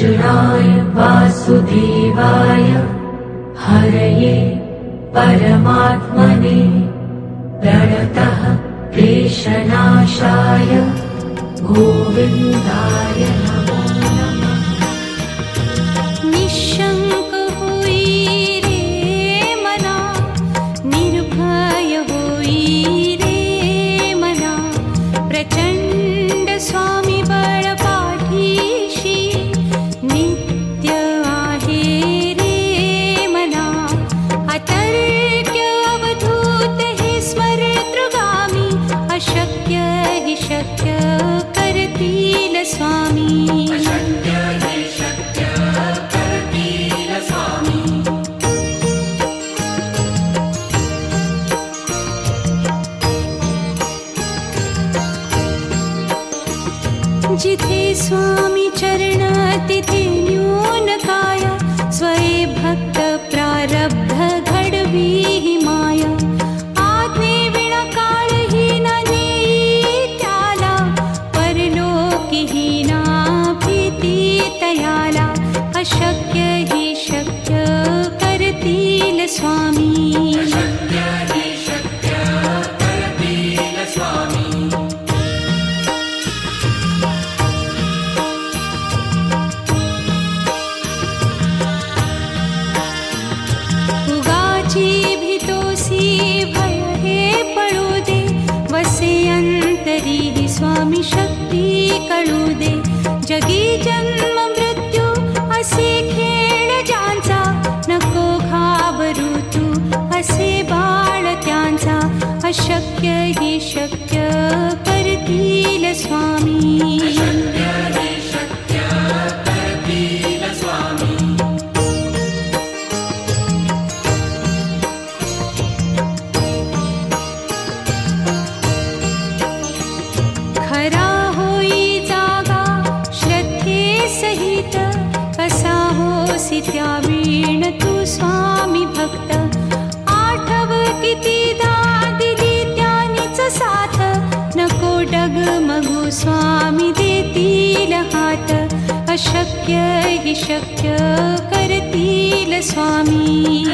कृष्णाय वासुदेवाय हरये परमात्मने प्रणतः क्लेशनाशाय गोविन्दाय नमो नमः। निशंक होई रे मना, निर्भय होई रे मना, प्रचंड स्वामी बळ पाठीशी नित्य आहे रे मना। अतर्क्य अवधूत हे स्मरतृगामी, अशक्य हि शक्य करतील स्वामी। जिथे स्वामी चरण तिथे न्यून काय, स्वये भक्त प्रारब्ध घडवी ही माया। आज्ञे विना काळही न नेई त्याला, परलोकी ही ना भीती तयाला। अशक्य ही शक्य करतील स्वामी। उगाची भीतोसी भय हे पळू दे, वसे अंतरी ही स्वामी शक्ती कळू दे। जगी जन्म मृत्यू असे खेळ ज्यांचा, नको घाबरू तू असे बाळ त्यांचा। अशक्य ही शक्य करतील स्वामी। खरा होई जागा श्रद्धे सहित, कसा होसी त्या वीण तू स्वामी भक्त। आठव कितीदा दिली त्यानीच साथ, नको डगमगू स्वामी देतील हात। अशक्य हि शक्य करतील स्वामी।